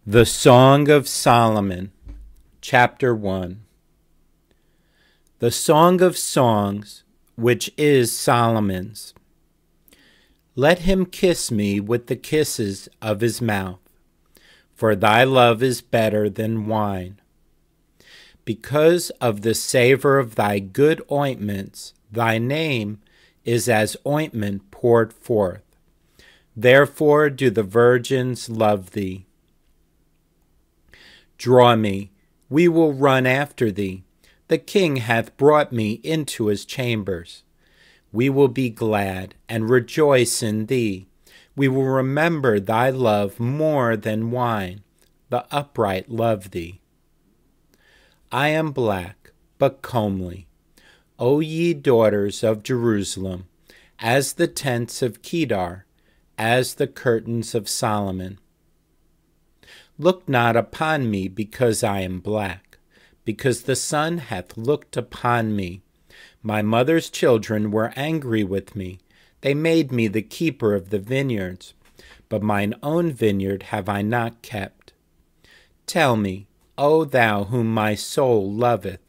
The Song of Solomon, Chapter 1. The Song of Songs, which is Solomon's. Let him kiss me with the kisses of his mouth, for thy love is better than wine. Because of the savor of thy good ointments, thy name is as ointment poured forth. Therefore do the virgins love thee. Draw me, we will run after thee. The king hath brought me into his chambers. We will be glad and rejoice in thee. We will remember thy love more than wine. The upright love thee. I am black, but comely. O ye daughters of Jerusalem, as the tents of Kedar, as the curtains of Solomon. Look not upon me because I am black, because the sun hath looked upon me. My mother's children were angry with me. They made me the keeper of the vineyards, but mine own vineyard have I not kept. Tell me, O thou whom my soul loveth,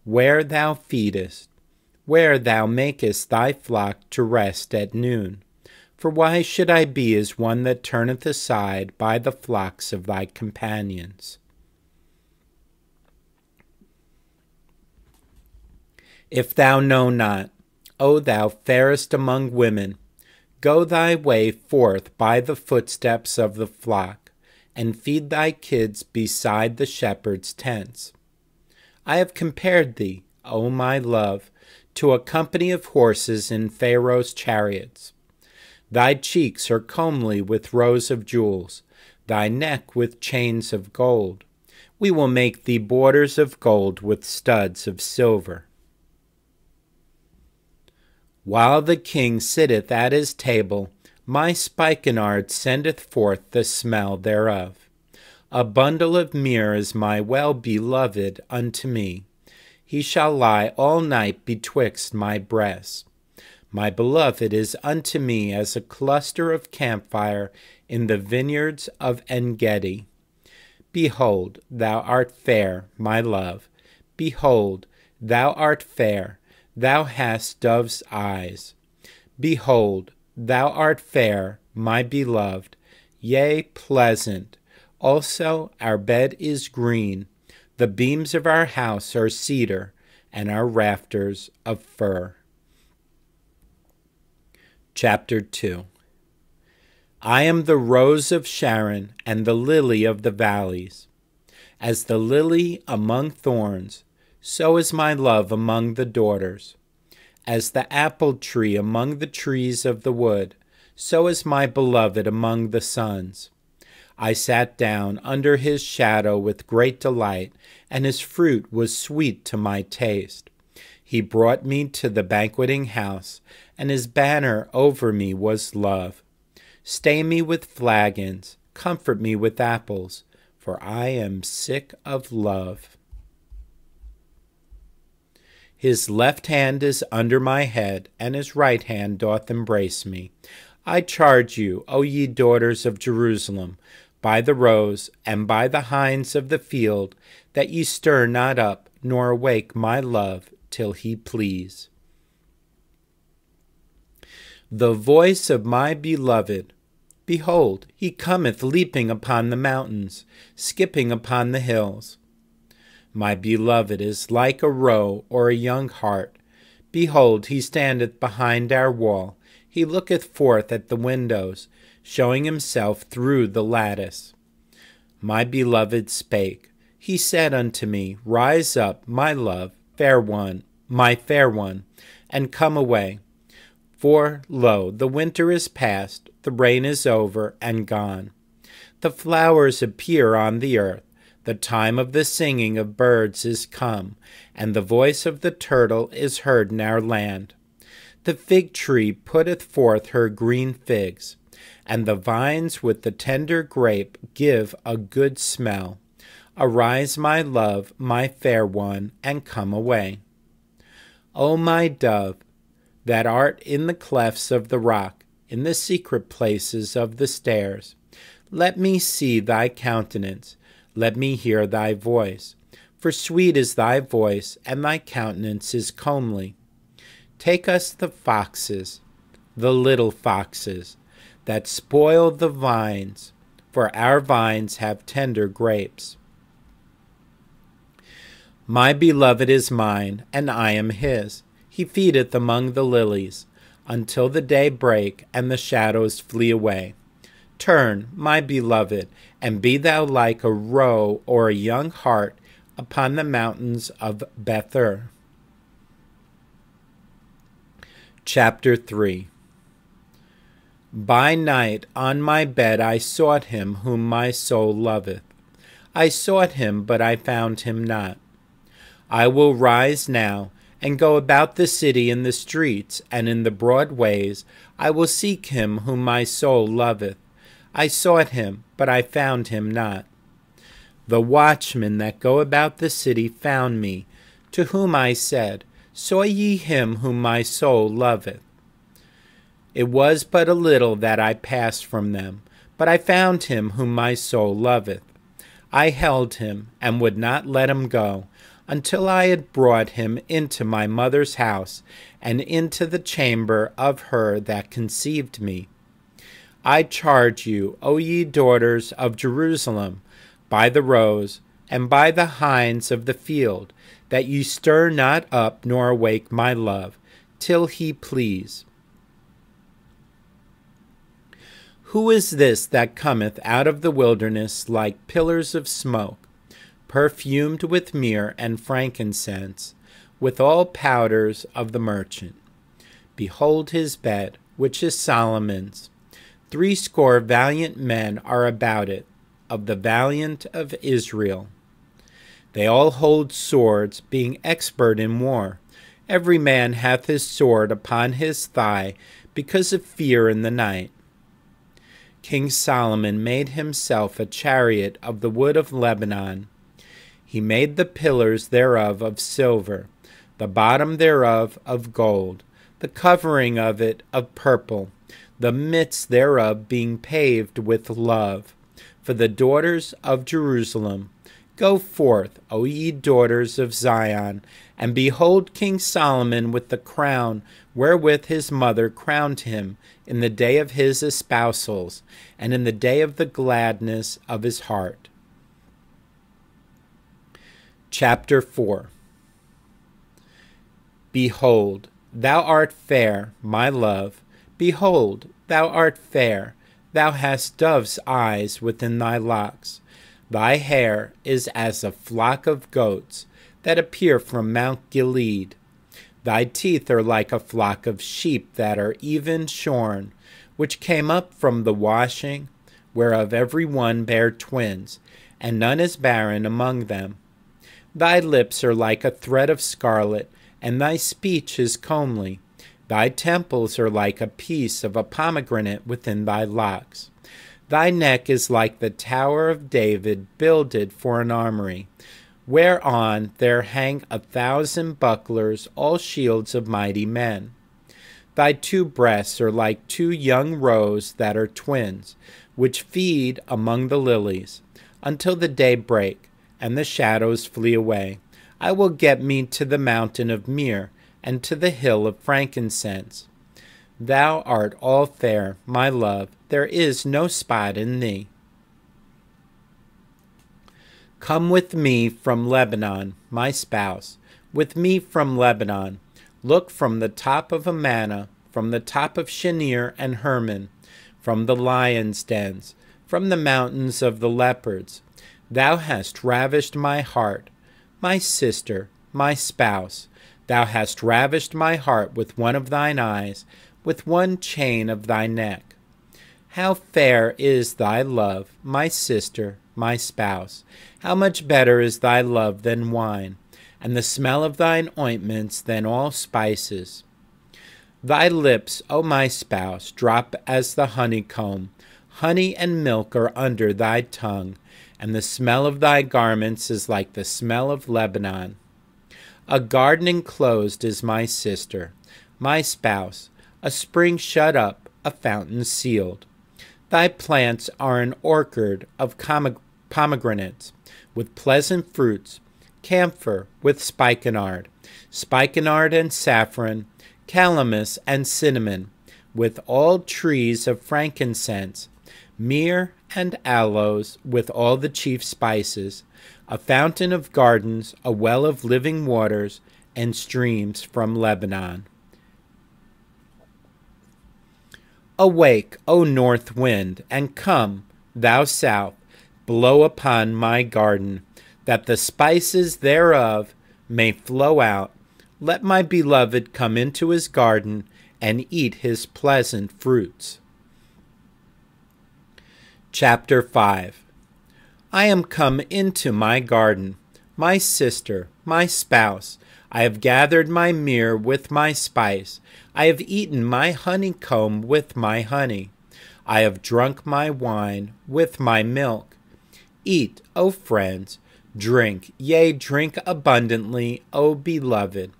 where thou feedest, where thou makest thy flock to rest at noon. For why should I be as one that turneth aside by the flocks of thy companions? If thou know not, O thou fairest among women, go thy way forth by the footsteps of the flock, and feed thy kids beside the shepherd's tents. I have compared thee, O my love, to a company of horses in Pharaoh's chariots. Thy cheeks are comely with rows of jewels, thy neck with chains of gold. We will make thee borders of gold with studs of silver. While the king sitteth at his table, my spikenard sendeth forth the smell thereof. A bundle of myrrh is my well-beloved unto me. He shall lie all night betwixt my breasts. My beloved is unto me as a cluster of camphire in the vineyards of En-gedi. Behold, thou art fair, my love. Behold, thou art fair. Thou hast dove's eyes. Behold, thou art fair, my beloved, yea, pleasant. Also our bed is green. The beams of our house are cedar, and our rafters of fir. Chapter 2. I am the rose of Sharon and the lily of the valleys. As the lily among thorns, so is my love among the daughters. As the apple tree among the trees of the wood, so is my beloved among the sons. I sat down under his shadow with great delight, and his fruit was sweet to my taste. He brought me to the banqueting house, and his banner over me was love. Stay me with flagons, comfort me with apples, for I am sick of love. His left hand is under my head, and his right hand doth embrace me. I charge you, O ye daughters of Jerusalem, by the roes and by the hinds of the field, that ye stir not up, nor awake my love, till he please. The voice of my beloved, behold, he cometh leaping upon the mountains, skipping upon the hills. My beloved is like a roe or a young hart. Behold, he standeth behind our wall. He looketh forth at the windows, showing himself through the lattice. My beloved spake. He said unto me, Rise up, my love, fair one, my fair one, and come away. For, lo, the winter is past, the rain is over and gone. The flowers appear on the earth. The time of the singing of birds is come, and the voice of the turtle is heard in our land. The fig tree putteth forth her green figs, and the vines with the tender grape give a good smell. Arise, my love, my fair one, and come away. O my dove, that art in the clefts of the rock, in the secret places of the stairs, Let me see thy countenance, let me hear thy voice. For sweet is thy voice, and thy countenance is comely. Take us the foxes, the little foxes, that spoil the vines, for our vines have tender grapes. My beloved is mine, and I am his. He feedeth among the lilies, until the day break, and the shadows flee away. Turn, my beloved, and be thou like a roe or a young hart upon the mountains of Bether. Chapter 3. By night on my bed I sought him whom my soul loveth. I sought him, but I found him not. I will rise now, and go about the city in the streets, and in the broad ways. I will seek him whom my soul loveth. I sought him, but I found him not. The watchmen that go about the city found me, to whom I said, Saw ye him whom my soul loveth? It was but a little that I passed from them, but I found him whom my soul loveth. I held him, and would not let him go, until I had brought him into my mother's house, and into the chamber of her that conceived me. I charge you, O ye daughters of Jerusalem, by the roes, and by the hinds of the field, that ye stir not up nor awake my love, till he please. Who is this that cometh out of the wilderness like pillars of smoke, perfumed with myrrh and frankincense, with all powders of the merchant? Behold his bed, which is Solomon's. 80 valiant men are about it, of the valiant of Israel. They all hold swords, being expert in war. Every man hath his sword upon his thigh, because of fear in the night. King Solomon made himself a chariot of the wood of Lebanon. He made the pillars thereof of silver, the bottom thereof of gold, the covering of it of purple, the midst thereof being paved with love. For the daughters of Jerusalem, go forth, O ye daughters of Zion, and behold King Solomon with the crown wherewith his mother crowned him in the day of his espousals, and in the day of the gladness of his heart. Chapter 4. Behold, thou art fair, my love. Behold, thou art fair. Thou hast dove's eyes within thy locks. Thy hair is as a flock of goats that appear from Mount Gilead. Thy teeth are like a flock of sheep that are even shorn, which came up from the washing, whereof every one bare twins, and none is barren among them. Thy lips are like a thread of scarlet, and thy speech is comely. Thy temples are like a piece of a pomegranate within thy locks. Thy neck is like the tower of David builded for an armory, whereon there hang 1,000 bucklers, all shields of mighty men. Thy 2 breasts are like 2 young roes that are twins, which feed among the lilies, until the day break, and the shadows flee away. I will get me to the mountain of myrrh, and to the hill of frankincense. Thou art all fair, my love, there is no spot in thee. Come with me from Lebanon, my spouse, with me from Lebanon. Look from the top of Amana, from the top of Shinir and Hermon, from the lions' dens, from the mountains of the leopards. Thou hast ravished my heart, my sister, my spouse. Thou hast ravished my heart with one of thine eyes, with one chain of thy neck. How fair is thy love, my sister, my spouse! How much better is thy love than wine, and the smell of thine ointments than all spices. Thy lips, O my spouse, drop as the honeycomb. Honey and milk are under thy tongue, and the smell of thy garments is like the smell of Lebanon. A garden enclosed is my sister, my spouse, a spring shut up, a fountain sealed. Thy plants are an orchard of pomegranates, with pleasant fruits, camphor with spikenard, spikenard and saffron, calamus and cinnamon, with all trees of frankincense, myrrh and aloes, with all the chief spices, a fountain of gardens, a well of living waters, and streams from Lebanon. Awake, O north wind, and come, thou south, blow upon my garden, that the spices thereof may flow out. Let my beloved come into his garden and eat his pleasant fruits. Chapter 5. I am come into my garden, my sister, my spouse. I have gathered my myrrh with my spice. I have eaten my honeycomb with my honey. I have drunk my wine with my milk. Eat, O friends, drink, yea, drink abundantly, O beloved.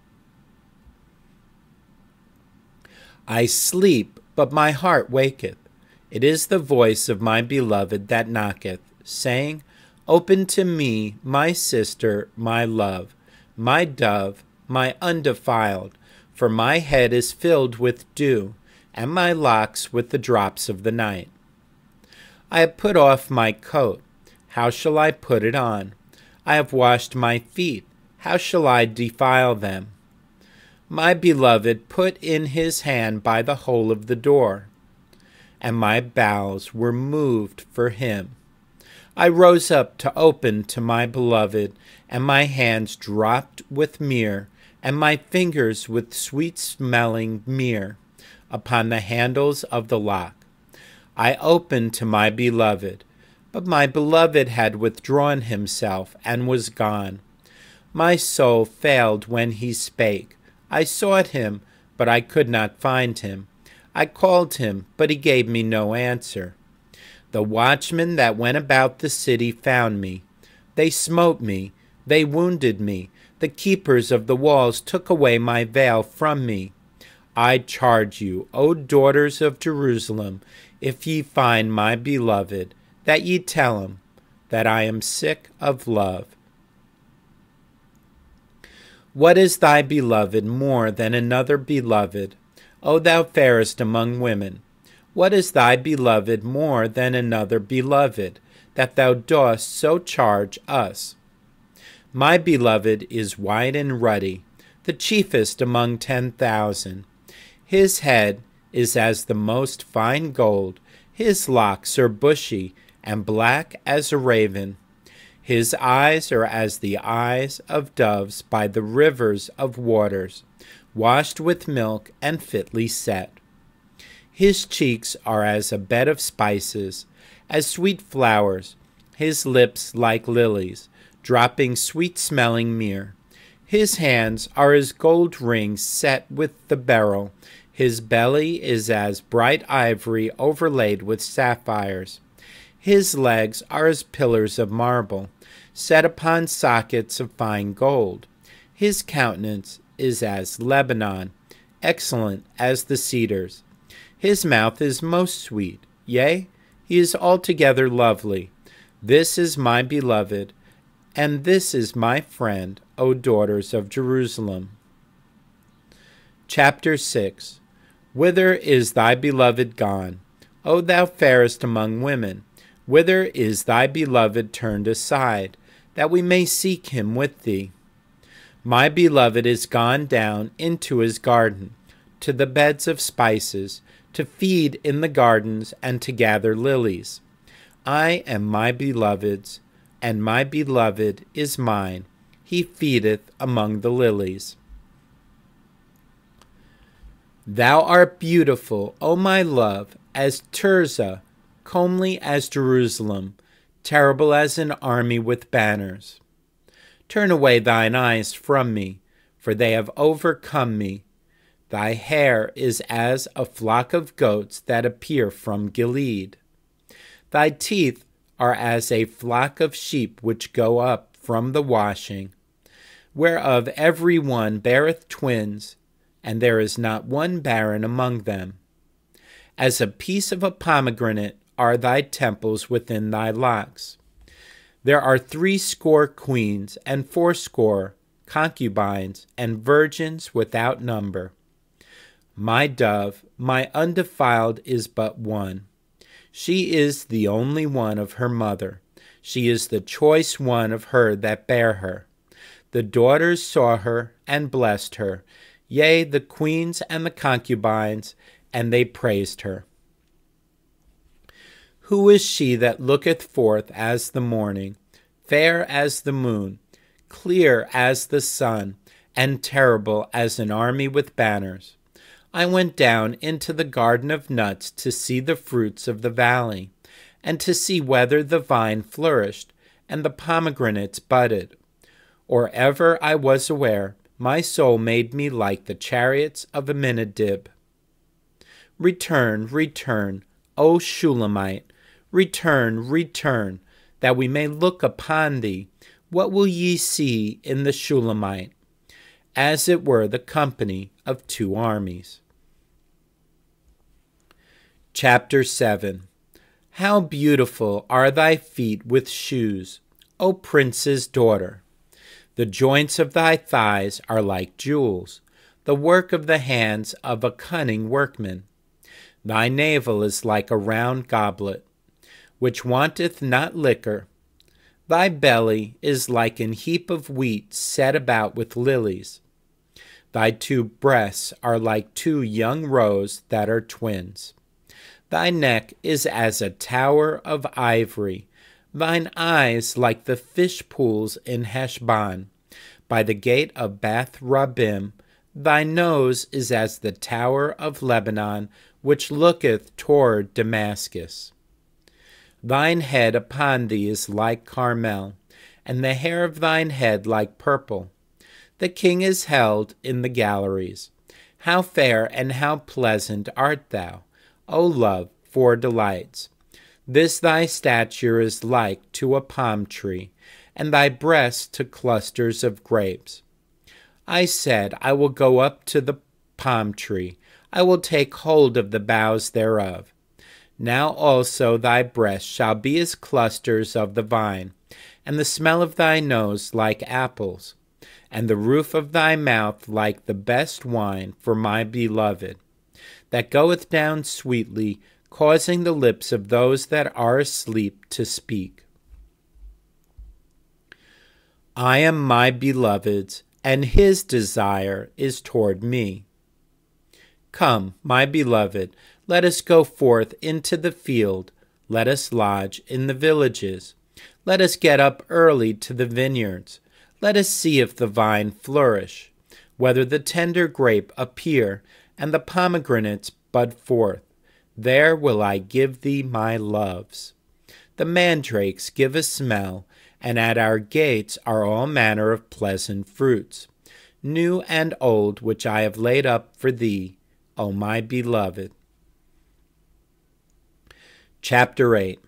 I sleep, but my heart waketh. It is the voice of my beloved that knocketh, saying, Open to me, my sister, my love, my dove, my undefiled, for my head is filled with dew, and my locks with the drops of the night. I have put off my coat. How shall I put it on? I have washed my feet. How shall I defile them? My beloved put in his hand by the hole of the door, and my bowels were moved for him. I rose up to open to my beloved, and my hands dropped with myrrh, and my fingers with sweet-smelling myrrh upon the handles of the lock. I opened to my beloved, but my beloved had withdrawn himself and was gone. My soul failed when he spake. I sought him, but I could not find him. I called him, but he gave me no answer. The watchmen that went about the city found me. They smote me, they wounded me. The keepers of the walls took away my veil from me. I charge you, O daughters of Jerusalem, if ye find my beloved, that ye tell him that I am sick of love. What is thy beloved more than another beloved, O thou fairest among women? What is thy beloved more than another beloved, that thou dost so charge us? My beloved is white and ruddy, the chiefest among 10,000. His head is as the most fine gold, his locks are bushy and black as a raven. His eyes are as the eyes of doves by the rivers of waters, washed with milk and fitly set. His cheeks are as a bed of spices, as sweet flowers, his lips like lilies, dropping sweet-smelling myrrh. His hands are as gold rings set with the beryl. His belly is as bright ivory overlaid with sapphires. His legs are as pillars of marble, set upon sockets of fine gold. His countenance is as Lebanon, excellent as the cedars. His mouth is most sweet, yea, he is altogether lovely. This is my beloved, and this is my friend, O daughters of Jerusalem. Chapter 6. Whither is thy beloved gone, O thou fairest among women? Whither is thy beloved turned aside, that we may seek him with thee? My beloved is gone down into his garden, to the beds of spices, to feed in the gardens, and to gather lilies. I am my beloved's, and my beloved is mine. He feedeth among the lilies. Thou art beautiful, O my love, as Tirzah, comely as Jerusalem, terrible as an army with banners. Turn away thine eyes from me, for they have overcome me. Thy hair is as a flock of goats that appear from Gilead. Thy teeth are as a flock of sheep which go up from the washing, whereof every one beareth twins, and there is not one barren among them. As a piece of a pomegranate, are thy temples within thy locks. There are 80 queens, and 80 concubines, and virgins without number. My dove, my undefiled, is but one. She is the only one of her mother. She is the choice one of her that bare her. The daughters saw her and blessed her, yea, the queens and the concubines, and they praised her. Who is she that looketh forth as the morning, fair as the moon, clear as the sun, and terrible as an army with banners? I went down into the garden of nuts to see the fruits of the valley, and to see whether the vine flourished, and the pomegranates budded. Or ever I was aware, my soul made me like the chariots of Amminadib. Return, return, O Shulamite, return, return, that we may look upon thee. What will ye see in the Shulamite? As it were the company of 2 armies. Chapter 7. How beautiful are thy feet with shoes, O prince's daughter! The joints of thy thighs are like jewels, the work of the hands of a cunning workman. Thy navel is like a round goblet, which wanteth not liquor. Thy belly is like an heap of wheat set about with lilies. Thy 2 breasts are like 2 young roes that are twins. Thy neck is as a tower of ivory, thine eyes like the fish pools in Heshbon. By the gate of Bath Rabbim, thy nose is as the tower of Lebanon, which looketh toward Damascus. Thine head upon thee is like Carmel, and the hair of thine head like purple. The king is held in the galleries. How fair and how pleasant art thou, O love, for delights! This thy stature is like to a palm tree, and thy breasts to clusters of grapes. I said, I will go up to the palm tree, I will take hold of the boughs thereof. Now also thy breasts shall be as clusters of the vine, and the smell of thy nose like apples, and the roof of thy mouth like the best wine for my beloved, that goeth down sweetly, causing the lips of those that are asleep to speak. I am my beloved's, and his desire is toward me. Come, my beloved, let us go forth into the field, let us lodge in the villages. Let us get up early to the vineyards. Let us see if the vine flourish, whether the tender grape appear, and the pomegranates bud forth. There will I give thee my loves. The mandrakes give a smell, and at our gates are all manner of pleasant fruits, new and old, which I have laid up for thee, O my beloved. Chapter 8.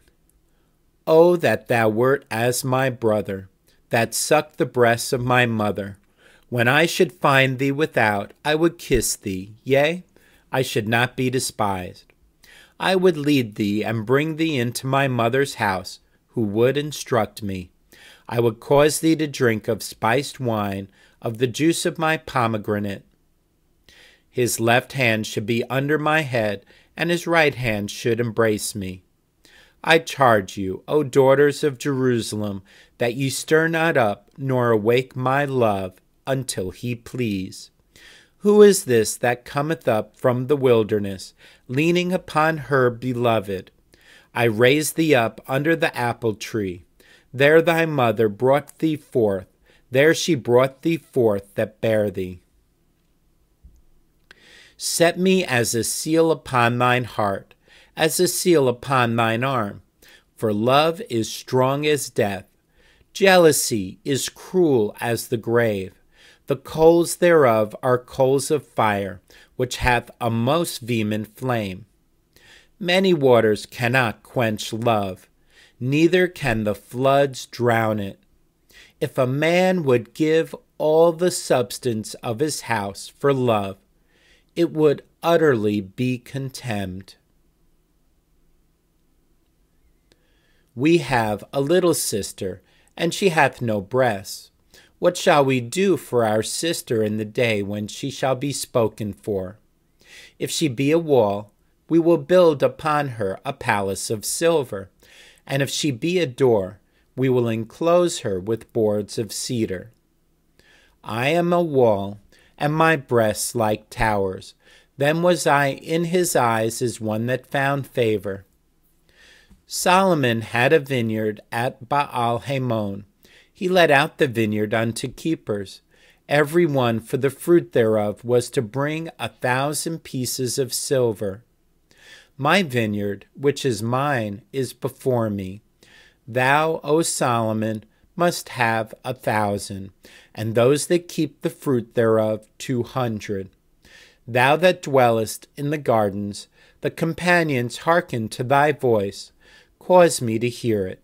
O that thou wert as my brother, that sucked the breasts of my mother. When I should find thee without, I would kiss thee, yea, I should not be despised. I would lead thee and bring thee into my mother's house, who would instruct me. I would cause thee to drink of spiced wine, of the juice of my pomegranate. His left hand should be under my head, and his right hand should embrace me. I charge you, O daughters of Jerusalem, that ye stir not up, nor awake my love, until he please. Who is this that cometh up from the wilderness, leaning upon her beloved? I raised thee up under the apple tree. There thy mother brought thee forth. There she brought thee forth that bare thee. Set me as a seal upon thine heart, as a seal upon thine arm. For love is strong as death. Jealousy is cruel as the grave. The coals thereof are coals of fire, which hath a most vehement flame. Many waters cannot quench love, neither can the floods drown it. If a man would give all the substance of his house for love, it would utterly be contemned. We have a little sister, and she hath no breasts. What shall we do for our sister in the day when she shall be spoken for? If she be a wall, we will build upon her a palace of silver, and if she be a door, we will enclose her with boards of cedar. I am a wall, and my breasts like towers. Then was I in his eyes as one that found favor. Solomon had a vineyard at Baal Hamon. He let out the vineyard unto keepers. Every one for the fruit thereof was to bring 1,000 pieces of silver. My vineyard, which is mine, is before me. Thou, O Solomon, must have 1,000, and those that keep the fruit thereof 200. Thou that dwellest in the gardens, the companions hearken to thy voice. Cause me to hear it.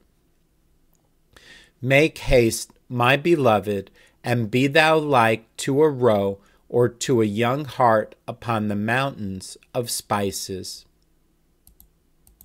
Make haste, my beloved, and be thou like to a roe or to a young hart upon the mountains of spices.